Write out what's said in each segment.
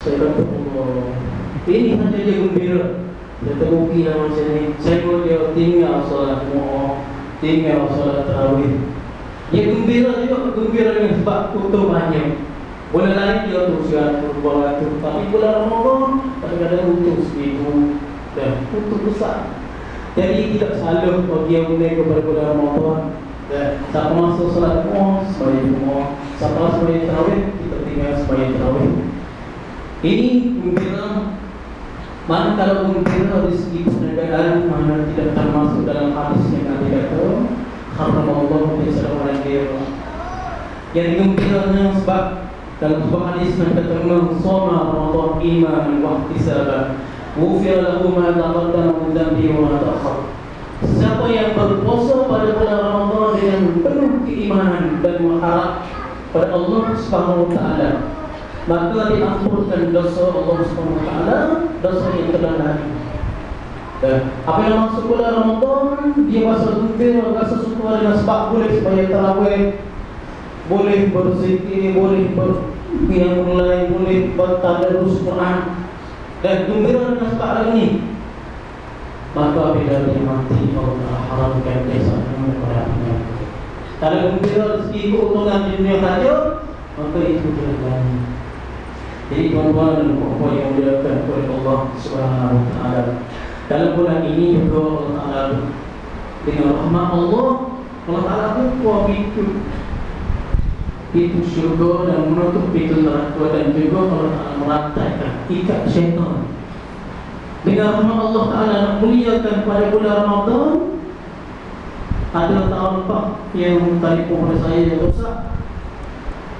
Saya kata, Allah, ini saja dia gembira. Dia terbukti lah macam ni. Saya pun dia tinggal solat Jumaat, tinggal solat tarawih. Dia gembira juga, gembira dengan sebab tutup banyak. Bulan lain dia tu 100, 200. Tapi bulan Ramadan kadang-kadang utuh 1000 dan utuh besar. Jadi tidak salah bagi yang menaik kepada bulan Ramadan. Dan siapa masuk solat Jumaat, sembahyang Jumaat. Siapa sembahyang tarawih, kita tinggal sembahyang tarawih. Ini gembira. Mana kalau gembira dari segi perniagaan, mana tidak termasuk dalam hadis yang Nabi kata, haram Allah biasa orang dia. Yang gembiranya sebab dalam sebuah hadis Nabi kata, "Man shoma Ramadan imanan wa ihtisaban, ghufira lahu ma taqaddama min dhanbihi wa ma ta'akhkhar." Siapa yang berpuasa pada bulan Ramadan dengan penuh keimanan dan mengharap pada Allah Subhanahu wa taala, maka diampunkan dosa Allah Subhanahu wa taala, dosa yang telah lalu. Dan apa yang masuk bulan Ramadan, dia rasa gembira, rasa suka dengan sebab boleh sembahyang tarawih, boleh berzikir, boleh berqiyamul lail, boleh bertadarus Quran, dan gembira dengan sebab ini. Maka bila dia mati, Allah haramkan dia sana kepada dunia. Kalau gembira rezeki keuntungan di dunia saja, maka itu tidak lain. Jadi tuan-tuan dan puan-puan yang dimuliakan oleh Allah Subhanahu wa taala, dalam bulan ini juga Allah Taala dengan rahmat Allah Taala buka pintu syurga dan menutup pintu neraka, dan juga Allah Taala merantaikan ikat syaitan. Dengan rahmat Allah Taala nak muliakan pada bulan Ramadan. Ada tahun lepas yang telefon pada saya yang rosak.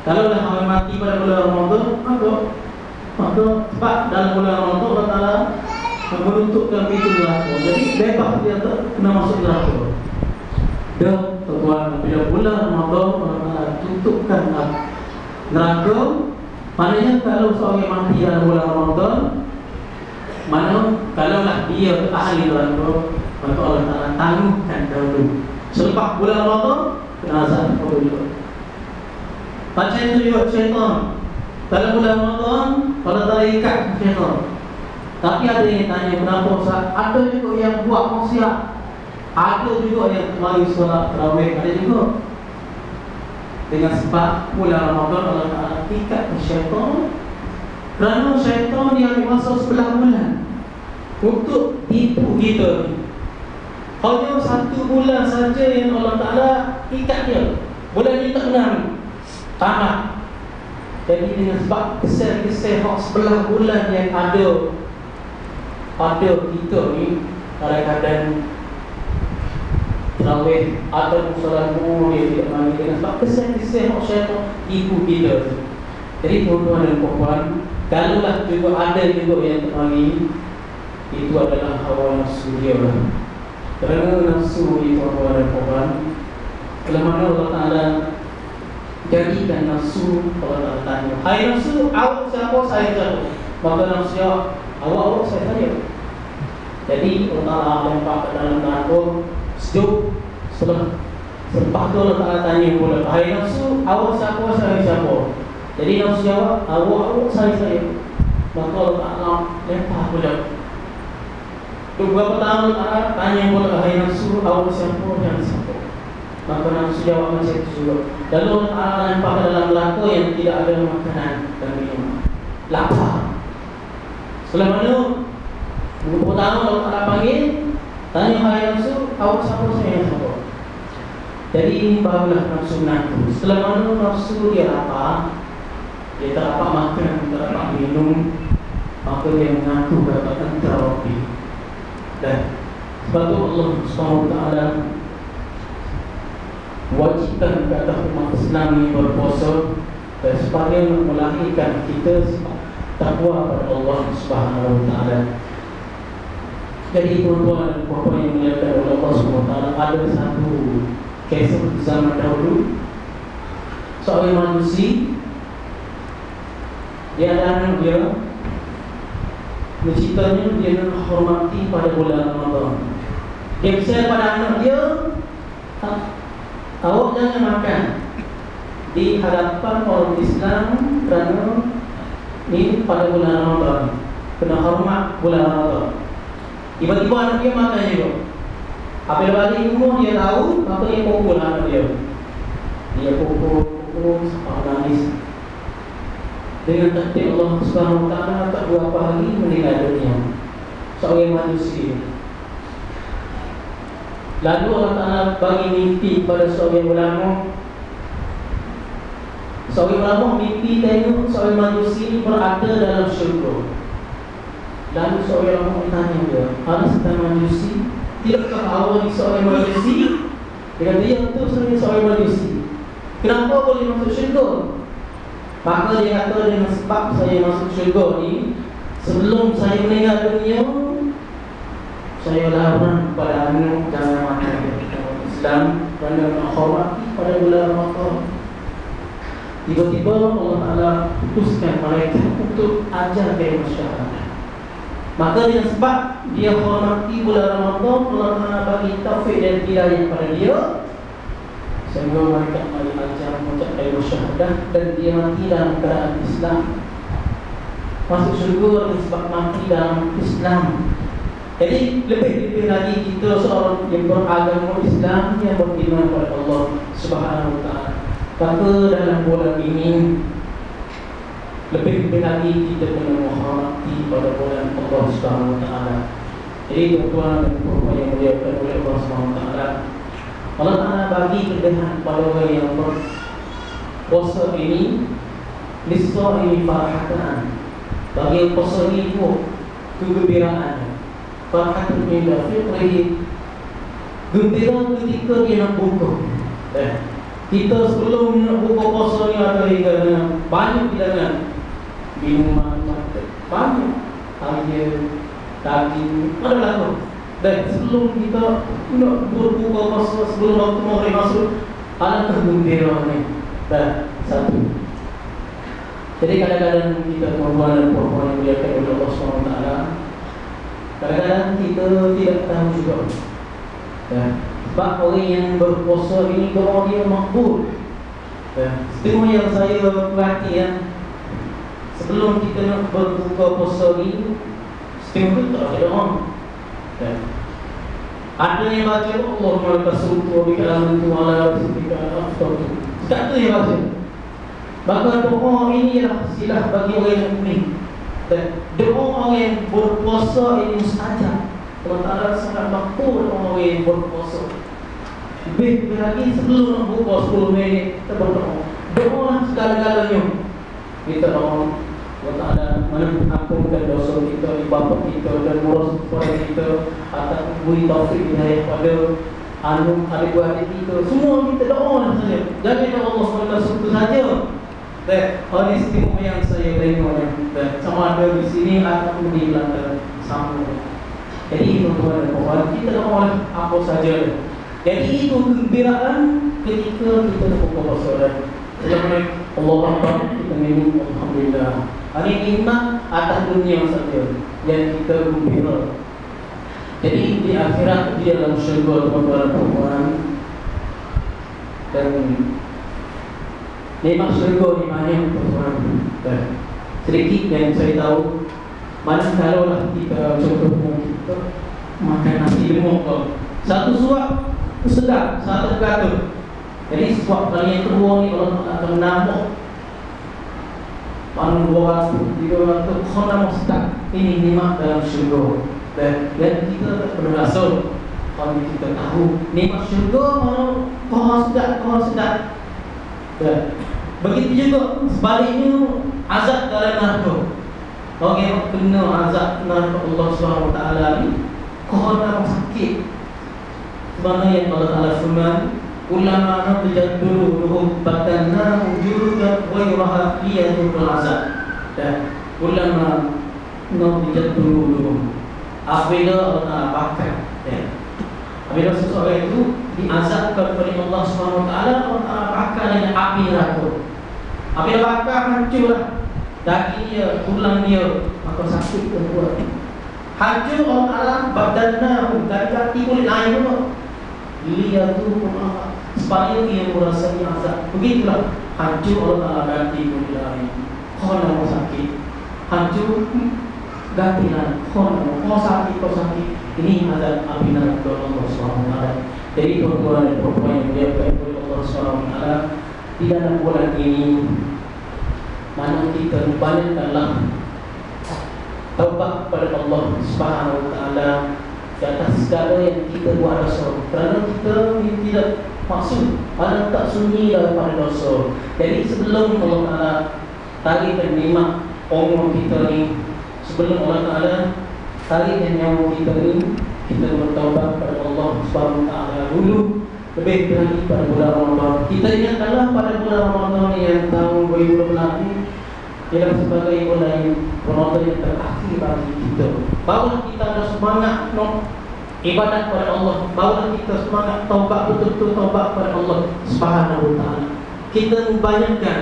Kalau dah orang mati pada bulan Ramadan, maka sebab dalam bulan Ramadan Allah Taala menutupkan pintu neraka. Jadi bebas dia tak kena masuk neraka. Dan tuan, bila bulan Ramadan Allah Taala tutupkan neraka, maknanya kalau seorang mati dalam bulan Ramadan, mana kalaulah dia ahli neraka, maka Allah Taala tangguhkan dahulu. Selepas bulan Ramadan kena azab dulu. Macam itu juga syaitan. Dalam bulan Ramadan Allah Taala ikat syaitan. Tapi ada yang tanya, kenapa Ustaz? Ada juga yang buat maksiat, ada juga yang kembali solat tarawih, ada juga. Dengan sebab bulan Ramadan Allah Taala ikat syaitan, kerana syaitan dia ambil masa 11 bulan untuk tipu kita. Hanya 1 bulan saja yang Allah Taala ikat dia. Bulan ini tak menang, tamat. Jadi dengan sebab kesel-kesel 11 bulan yang ada kita ni, kadang-kadang tarawih atau solat Jumaat dia tidak mari, dengan sebab kesel-kesel syaitan tipu kita. Jadi tuan-tuan dan puan-puan, kalaulah juga ada juga yang termari, itu adalah hawa nafsu dia lah. Kerana nafsu ni tuan-tuan dan puan-puan, kalau mana Allah Taala jadikan nafsu, Allah Taala tanya, hai nafsu, awak siapa, saya siapa? Maka nafsu jawab, awak saya. Jadi Allah Taala lempar ke dalam neraka sejuk. Selepas tu Allah Taala tanya pula, hai nafsu, awak siapa, saya siapa? Jadi nafsu jawab, awak saya. Maka Allah Taala lempar pula. Beberapa tahun Allah Taala tanya pula, hai nafsu, awak siapa, dan siapa? Maka nafsu jawab macam itu juga. Lalu Allah Taala lempar ke dalam neraka yang tidak ada makanan dan minum, lapar. Setelah mana beberapa tahun Allah Taala panggil, tanya, hai nafsu, awak siapa, saya siapa? Jadi ini barulah nafsu mengaku. Setelah mana nafsu dia lapar, dia tak dapat makan, tak dapat minum, maka dia mengaku dapat terapi. Dan sebab itu Allah Subhanahu wa taala wajibkan kepada umat Islam ini berpuasa, dan supaya melahirkan kita takwa pada Allah Subhanahu wa taala. Jadi tuan-tuan dan puan-puan yang dimuliakan oleh Allah Subhanahu wa taala, ada satu kisah zaman dahulu. Seorang manusia, dia ada anak dia, ceritanya dia menghormati pada bulan Ramadan. Dia berkata pada anak dia, awak jangan makan di hadapan orang Islam, kerana Ini pada bulan Ramadan, kena hormat bulan Ramadan. Tiba-tiba anak dia makan juga. Apabila balik rumah dia tahu, maka dia pukul anak dia. Dia pukul sampai nangis. Dengan takdir Allah Subhanahu Wa Taala, tak berapa hari meninggal dunia seorang manusia. Lalu Allah Taala bagi mimpi pada seorang ulama. Seorang ulama mimpi tengok seorang manusia ini berada dalam syurga. Lalu seorang ulama bertanya dia, ada setengah manusia, tidakkah awal ni seorang manusia? Dia kata, ya betul, saya seorang manusia. Kenapa boleh masuk syurga? Maka dia kata, dengan sebab saya masuk syurga ni, sebelum saya meninggal dunia, saya larang kepada anak jangan makan Islam kerana menghormati pada bulan Ramadan. Tiba-tiba Allah Ta'ala putuskan mereka untuk ajar kalimah syahadah. Maka dengan sebab dia hormati bulan Ramadan, Allah Ta'ala bagi taufik dan hidayah pada dia, sehingga mereka mari ajar mengucap kalimah syahadah dan dia mati dalam keadaan Islam. Masuk syurga dengan sebab mati dalam Islam. Jadi lebih-lebih lagi kita seorang yang beragama Islam yang beriman kepada Allah Subhanahu Wa Taala. Maka dalam bulan ini lebih-lebih lagi kita kena menghormati pada bulan Allah Subhanahu Wa Taala. Jadi tuan-tuan dan puan yang dimuliakan oleh Allah Subhanahu Wa Taala, Allah Taala bagi kelebihan pada orang yang berpuasa ini, lissaimi farhatan. Bagi puasa ini kegembiraan. Farhatun ila fitrihi, gembira ketika dia nak buka. Kita sebelum nak buka puasa ni ada hidangan banyak, hidangan minuman banyak, air, daging, ada lah. Dan sebelum kita nak berbuka puasa, sebelum waktu maghrib masuk, alangkah gembira ni. Dan satu. Jadi kadang-kadang kita tuan-tuan dan puan-puan yang dimuliakan oleh Allah SWT, kadang-kadang kita tidak tahu juga. Sebab orang yang berpuasa ini doa dia makbul. Setengah yang saya perhatikan, sebelum kita nak berbuka puasa ini, setengah itu tak ada doa. Ada yang baca Allahumma laka sumtu wa bika amantu wa ala rasulika aftartu. Tak tu yang baca. Maka doa ini ialah silah bagi orang yang mukmin. Dan doa orang yang berpuasa ini mustajab. Allah Ta'ala sangat makbul orang yang berpuasa. Lebih lagi sebelum nak buka 10 minit kita berdoa. Doa segala-galanya. Kita doa Allah Ta'ala mengampunkan dosa kita, ibadah kita dan murah kepada kita, atas beri taufik hidayah pada adik-adik kita. Semua kita doa saja. Jangan Allah SWT suka saja. Oleh istimewa yang saya tengok, sama ada di sini ataupun di belakang sama. Jadi tuan-tuan dan puan, kita doa apa saja. Jadi itu kegembiraan ketika kita berbuka puasa. Selamat Allah Akbar, kita minum alhamdulillah. Ini nikmat atas dunia saja yang kita gembira. Jadi di akhirat dia dalam syurga tuan-tuan dan puan. Dan nikmat syurga ni banyak tuan-tuan. Sedikit yang saya tahu, mana kalaulah kita contohnya kita makan nasi lemak, satu suap sedap, satu gaduh. Jadi suap kali yang kedua ni Allah akan menambah Panu 200, 300, kena sedap. Ini nikmat dalam syurga. Dan kita tak pernah rasa, kalau kita tahu nikmat syurga mana kau sedap. Dan begitu juga sebaliknya azab dalam neraka. Orang yang kena azab neraka Allah SWT ni, kena sakit. Sebenarnya yang Allah Ta'ala firman, ulama nadjat duluhum batanna wujudan ghairaha liyadhul azab. Dan ulama nadjat duluhum, apabila Allah Ta'ala bakar, apabila seseorang itu diazabkan oleh Allah SWT, Allah Ta'ala bakar dengan api neraka. Apabila bakar hancurlah daging dia, tulang dia, maka sakit terbuat. Hancur Allah Ta'ala badanna, dari hati kulit lain tu, liyadhul azab, supaya dia merasai azab. Begitulah hancur Allah Ta'ala ganti kulit lain. Kena sakit. hancur, gantilah kau sakit. Ini azab api neraka Allah SWT. Jadi tuan-tuan dan puan-puan yang dimuliakan oleh Allah SWT, di dalam bulan ini mana kita banyakkanlah taubat kepada Allah Subhanahu Wa Taala di atas segala yang kita buat dosa, kerana kita tidak maksud ada tak sunyi daripada dosa. Jadi sebelum Allah Taala tarikkan nikmat umur kita ni, sebelum Allah Taala tarikkan nyawa kita ni, kita bertaubat kepada Allah Subhanahu Wa Taala dulu. Lebih lagi pada bulan Ramadan, kita ingatkanlah pada bulan Ramadan yang tahun 2020 ini ialah sebagai bulan Ramadan yang terakhir bagi kita. Barulah kita ada semangat ibadat kepada Allah, barulah kita semangat taubat, betul-betul taubat kepada Allah Subhanahu Wa Taala. Kita banyakkan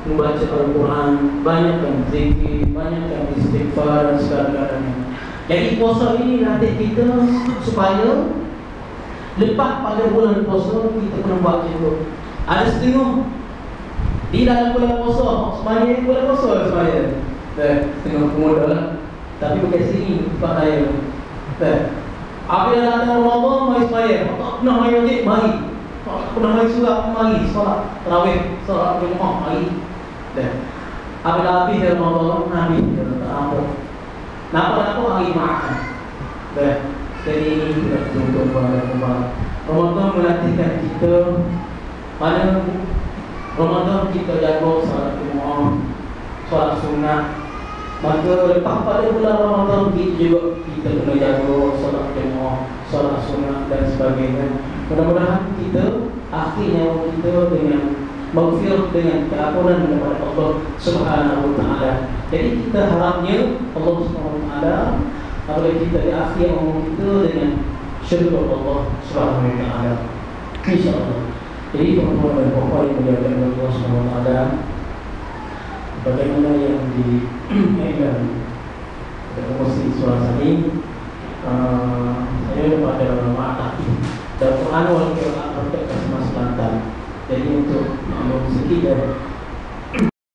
membaca Al-Quran, banyakkan zikir, banyakkan istighfar dan segala-galanya. Jadi puasa ini nanti kita supaya lepas pada bulan puasa kita kena buat macam tu. Ada setengah di dalam bulan puasa, semuanya bulan puasa semuanya. Setengah pemuda lah. Tapi bukan sini tempat saya. Apabila datang Ramadan, mari sembahyang. Tak pernah mari wajib, mari. Tak pernah mari surah, mari. Solat tarawih, solat Jumaat, mari. Apabila habis Ramadan, habis tak apa. Napa-napa hari makan. Jadi ini kita tuntut pada Ramadan melatihkan kita pada Ramadan kita jaga salat Jumaat, solat sunat. Maka lepas pada bulan Ramadan kita juga kita kena jaga solat Jumaat, solat sunat dan sebagainya. Mudah-mudahan kita akhirnya kita dengan maghfirah, dengan keampunan daripada Allah Subhanahu Wa Taala. Jadi kita harapnya Allah Subhanahu Wa Taala apabila kita di akhir umur kita dengan syurga Allah Subhanahu Wa Taala, insya-Allah. Jadi tuan-tuan dan puan-puan yang dimuliakan oleh Allah Subhanahu Wa Taala, bagaimana yang diiklan dalam musik suara ini, saya pada mata dan Quran wal Quran berkat Mas Kelantan. Jadi untuk sedikit